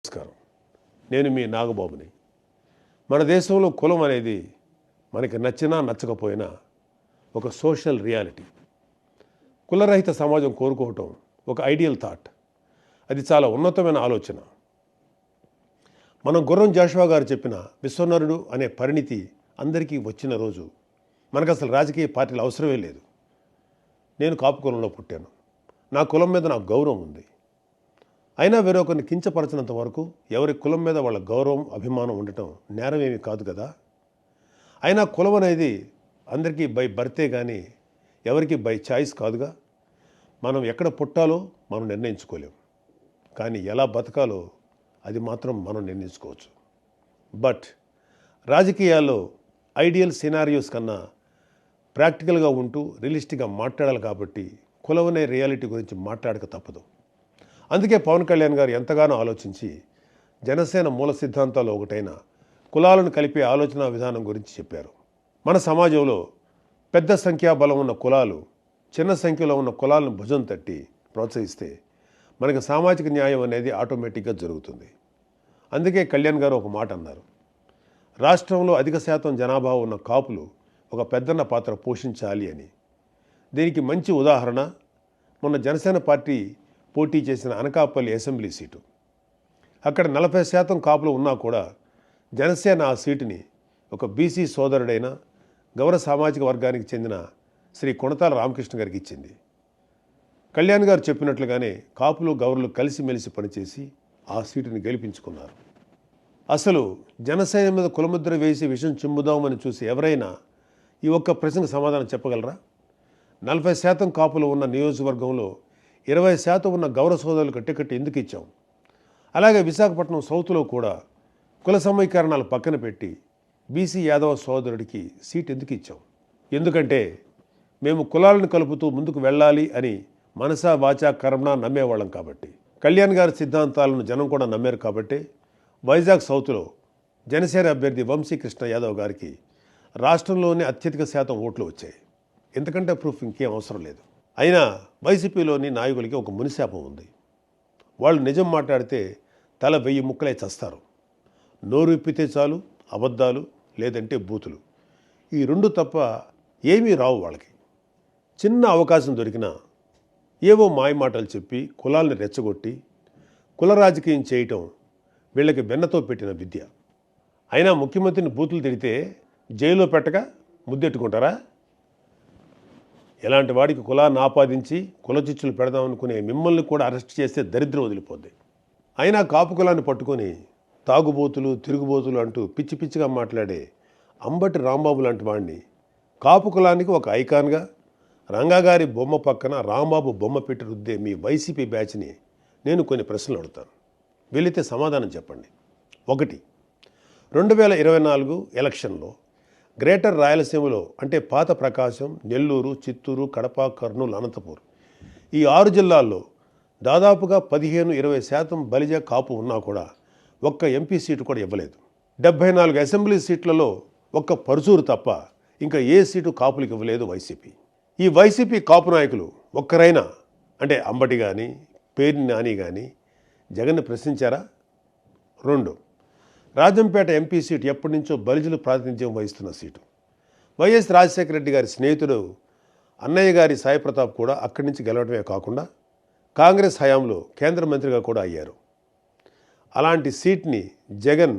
నమస్కారం. నేను మీ నాగబాబుని. మన దేశంలో కులం అనేది మనకి నచ్చినా నచ్చకపోయినా ఒక సోషల్ రియాలిటీ. కులరహిత సమాజం కోరుకోవటం ఒక ఐడియల్ థాట్. అది చాలా ఉన్నతమైన ఆలోచన. మనం గుర్రం జాషువా గారు చెప్పిన విశ్వనరుడు అనే పరిణితి అందరికీ వచ్చిన రోజు మనకు అసలు రాజకీయ పార్టీలు అవసరమే లేదు. నేను కాపు కులంలో పుట్టాను. నా కులం మీద నాకు గౌరవం ఉంది. అయినా వేరొకరిని కించపరచినంత వరకు ఎవరి కులం మీద వాళ్ళ గౌరవం అభిమానం ఉండటం నేరం ఏమీ కాదు కదా. అయినా కులం అనేది అందరికీ బై బర్తే కానీ ఎవరికి బై చాయిస్ కాదుగా. మనం ఎక్కడ పుట్టాలో మనం నిర్ణయించుకోలేం, కానీ ఎలా బతకాలో అది మాత్రం మనం నిర్ణయించుకోవచ్చు. బట్ రాజకీయాల్లో ఐడియల్ సినారియోస్ కన్నా ప్రాక్టికల్గా ఉంటూ రియలిస్టిక్గా మాట్లాడాలి కాబట్టి కులం అనే రియాలిటీ గురించి మాట్లాడక తప్పదు. అందుకే పవన్ కళ్యాణ్ గారు ఎంతగానో ఆలోచించి జనసేన మూల సిద్ధాంతాలు ఒకటైన కులాలను కలిపే ఆలోచన విధానం గురించి చెప్పారు. మన సమాజంలో పెద్ద సంఖ్యాబలం ఉన్న కులాలు చిన్న సంఖ్యలో ఉన్న కులాలను భుజం తట్టి ప్రోత్సహిస్తే మనకి సామాజిక న్యాయం అనేది ఆటోమేటిక్గా జరుగుతుంది. అందుకే కళ్యాణ్ గారు ఒక మాట అన్నారు, రాష్ట్రంలో అధిక శాతం జనాభా ఉన్న కాపులు ఒక పెద్దన్న పాత్ర పోషించాలి అని. దీనికి మంచి ఉదాహరణ మొన్న జనసేన పార్టీ పోటీ చేసిన అనకాపల్లి అసెంబ్లీ సీటు. అక్కడ 40% కాపులు ఉన్నా కూడా జనసేన ఆ సీటుని ఒక బీసీ సోదరుడైన గౌర సామాజిక వర్గానికి చెందిన శ్రీ కొణతాల రామకృష్ణ గారికి ఇచ్చింది. కళ్యాణ్ గారు చెప్పినట్లుగానే కాపులు గౌరలు కలిసిమెలిసి పనిచేసి ఆ సీటుని గెలిపించుకున్నారు. అసలు జనసేన మీద కులముద్ర వేసి విషయం చిమ్ముదామని చూసి ఎవరైనా ఈ ఒక్క ప్రశ్నకు సమాధానం చెప్పగలరా? 40% కాపులు ఉన్న నియోజకవర్గంలో 20% ఉన్న గౌరవ సోదరులకు టికెట్ ఎందుకు ఇచ్చాం? అలాగే విశాఖపట్నం సౌత్లో కూడా కుల సమీకరణాలు పక్కన పెట్టి బీసీ యాదవ సోదరుడికి సీట్ ఎందుకు ఇచ్చాం? ఎందుకంటే మేము కులాలను కలుపుతూ ముందుకు వెళ్ళాలి అని మనసా వాచా కర్మణ నమ్మేవాళ్ళం కాబట్టి. కళ్యాణ్ గారి సిద్ధాంతాలను జనం కూడా నమ్మారు కాబట్టి వైజాగ్ సౌత్లో జనసేన అభ్యర్థి వంశీకృష్ణ యాదవ్ గారికి రాష్ట్రంలోనే అత్యధిక శాతం ఓట్లు వచ్చాయి. ఎందుకంటే ప్రూఫ్ ఇంకేం అవసరం లేదు. అయినా వైసీపీలోని నాయకులకి ఒక మునిశాపం ఉంది. వాళ్ళు నిజం మాట్లాడితే తల 1000 ముక్కలై చస్తారు. నోరు ఇప్పితే చాలు అబద్ధాలు, లేదంటే బూతులు. ఈ రెండు తప్ప ఏమీ రావు వాళ్ళకి. చిన్న అవకాశం దొరికినా ఏవో మాయమాటలు చెప్పి కులాల్ని రెచ్చగొట్టి కుల రాజకీయం చేయటం వీళ్ళకి వెన్నతో పెట్టిన విద్య. అయినా ముఖ్యమంత్రిని బూతులు తిడితే జైల్లో పెట్టక ముద్దెట్టుకుంటారా? ఎలాంటి వాడికి కులాన్ని ఆపాదించి కులచిచ్చులు పెడదామనుకునే మిమ్మల్ని కూడా అరెస్ట్ చేస్తే దరిద్రం వదిలిపోద్ది. అయినా కాపు కులాన్ని పట్టుకొని తాగుబోతులు తిరుగుబోతులు అంటూ పిచ్చి పిచ్చిగా మాట్లాడే అంబటి రాంబాబు లాంటి వాడిని కాపు కులానికి ఒక ఐకాన్గా రంగాగారి బొమ్మ పక్కన రాంబాబు బొమ్మ పెట్టి రుద్దే మీ వైసీపీ బ్యాచ్ని నేను కొన్ని ప్రశ్నలు అడుగుతాను. వీలైతే సమాధానం చెప్పండి. 1. 2024 ఎలక్షన్లో గ్రేటర్ రాయలసీమలో అంటే పాత ప్రకాశం, నెల్లూరు, చిత్తూరు, కడప, కర్నూలు, అనంతపూర్ ఈ 6 జిల్లాల్లో దాదాపుగా 15-20% బలిజ కాపు ఉన్నా కూడా ఒక్క ఎంపీ సీటు కూడా ఇవ్వలేదు. 74 అసెంబ్లీ సీట్లలో ఒక్క పరుచూరు తప్ప ఇంకా ఏ సీటు కాపులకు ఇవ్వలేదు వైసీపీ. ఈ వైసీపీ కాపు నాయకులు ఒక్కరైనా అంటే అంబటి కానీ పేర్ని నాని కానీ జగన్ని ప్రశ్నించారా? 2. రాజంపేట ఎంపీ సీటు ఎప్పటి నుంచో బలిజలు ప్రాతినిధ్యం వహిస్తున్న సీటు. వైఎస్ రాజశేఖర రెడ్డి గారి స్నేహితుడు అన్నయ్య గారి సాయి ప్రతాప్ కూడా అక్కడి నుంచి గెలవడమే కాకుండా కాంగ్రెస్ హయాంలో కేంద్ర మంత్రిగా కూడా అయ్యారు. అలాంటి సీట్ని జగన్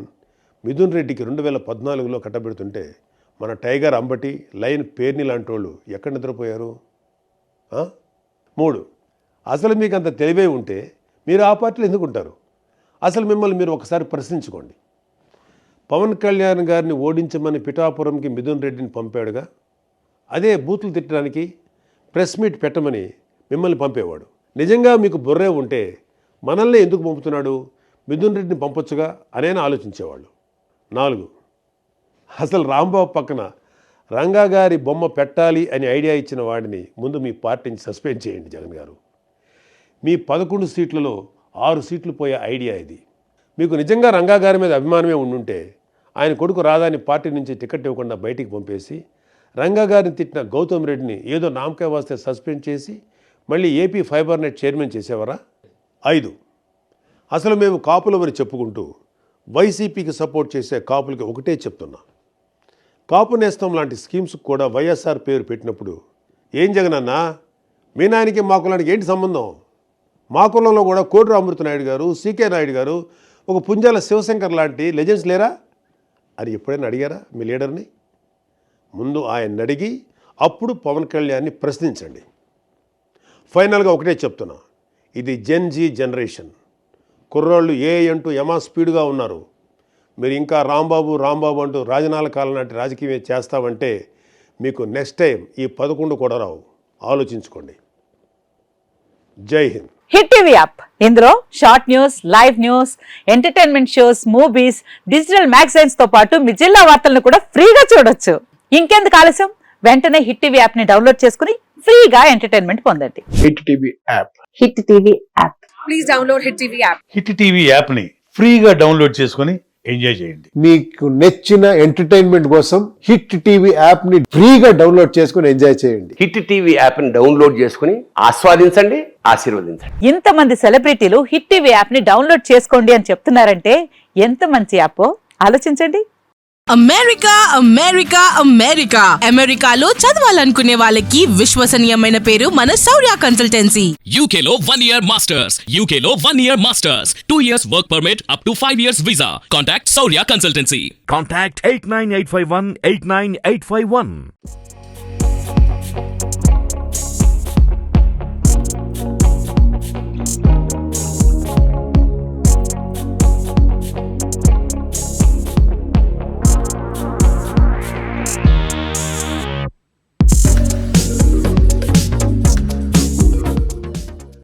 మిథున్ రెడ్డికి 2014లో కట్టబెడుతుంటే మన టైగర్ అంబటి, లయన్ పేర్ని లాంటి వాళ్ళు ఎక్కడ నిద్రపోయారు? 3. అసలు మీకు అంత తెలివే ఉంటే మీరు ఆ పార్టీలో ఎందుకుంటారు? అసలు మిమ్మల్ని మీరు ఒకసారి ప్రశ్నించుకోండి. పవన్ కళ్యాణ్ గారిని ఓడించమని పిఠాపురంకి మిథున్ రెడ్డిని పంపాడుగా, అదే బూతులు తిట్టడానికి ప్రెస్ మీట్ పెట్టమని మిమ్మల్ని పంపేవాడు. నిజంగా మీకు బుర్రే ఉంటే మనల్ని ఎందుకు పంపుతున్నాడు, మిథున్ రెడ్డిని పంపొచ్చుగా అనేనా ఆలోచించేవాళ్ళు. 4. అసలు రాంబాబు పక్కన రంగా గారి బొమ్మ పెట్టాలి అని ఐడియా ఇచ్చిన వాడిని ముందు మీ పార్టీని సస్పెండ్ చేయండి జగన్ గారు. మీ 11 సీట్లలో 6 సీట్లు పోయే ఐడియా ఇది. మీకు నిజంగా రంగా గారి మీద అభిమానమే ఉండుంటే ఆయన కొడుకు రాధాని పార్టీ నుంచి టికెట్ ఇవ్వకుండా బయటికి పంపేసి రంగా గారిని తిట్టిన గౌతమ్ రెడ్డిని ఏదో నామకే వాస్తే సస్పెండ్ చేసి మళ్ళీ ఏపీ ఫైబర్ నెట్ చైర్మన్ చేసేవారా? 5. అసలు మేము కాపులమని చెప్పుకుంటూ వైసీపీకి సపోర్ట్ చేసే కాపులకి ఒకటే చెప్తున్నా, కాపు నేస్తం లాంటి స్కీమ్స్ కూడా వైఎస్ఆర్ పేరు పెట్టినప్పుడు ఏం జగనన్నా మీ నాయనకి మా కులానికి ఏంటి సంబంధం? మా కులంలో కూడా కోడి అమృతనాయుడు గారు, సీకే నాయుడు గారు, ఒక పుంజాల శివశంకర్ లాంటి లెజెండ్స్ లేరా అని ఎప్పుడైనా అడిగారా మీ లీడర్ని? ముందు ఆయన్ని అడిగి అప్పుడు పవన్ కళ్యాణ్ని ప్రశ్నించండి. ఫైనల్గా ఒకటే చెప్తున్నా, ఇది జెన్జీ జనరేషన్. కుర్రోళ్ళు అంటూ యమా స్పీడ్గా ఉన్నారు. మీరు ఇంకా రాంబాబు అంటూ రాజనాల కాలం నాటి రాజకీయం చేస్తామంటే మీకు నెక్స్ట్ టైం ఈ 11 కూడా రావు. ఆలోచించుకోండి. జై హింద్. హిట్ టీవీ యాప్, ఇందులో short news, live news, entertainment shows, movies, digital magazines తో పాటు మీ జిల్లా వార్తలను కూడా ఫ్రీగా చూడొచ్చు. ఇంకెందుకు ఆలస్యం, వెంటనే హిట్ టీవీ యాప్ ని డౌన్లోడ్ చేసుకుని ఫ్రీగా ఎంటర్టైన్మెంట్ పొందండి. Hit TV app. Hit TV app. Please download hit TV app. Hit TV app ని ఫ్రీగా డౌన్లోడ్ చేసుకుని ఎంజాయ్ చేయండి. మీకు నచ్చిన ఎంటర్టైన్మెంట్ కోసం హిట్ టీవీ యాప్ ని ఫ్రీగా డౌన్లోడ్ చేసుకుని ఎంజాయ్ చేయండి. హిట్ టీవీ యాప్ ని డౌన్లోడ్ చేసుకుని ఆస్వాదించండి, ఆశీర్వదించండి. ఇంతమంది సెలబ్రిటీలు హిట్ టీవీ యాప్ ని డౌన్లోడ్ చేసుకోండి అని చెప్తున్నారంటే ఎంత మంచి యాప్ ఆలోచించండి. అమెరికాలో చదవాలనుకునే వాళ్ళకి విశ్వసనీయమైన పేరు మన శౌర్య కన్సల్టెన్సీ. UK లో 1 year masters. UK లో 1 year masters. 2 years work permit up to 5 years visa. Contact Saurya Consultancy. Contact 89851 89851.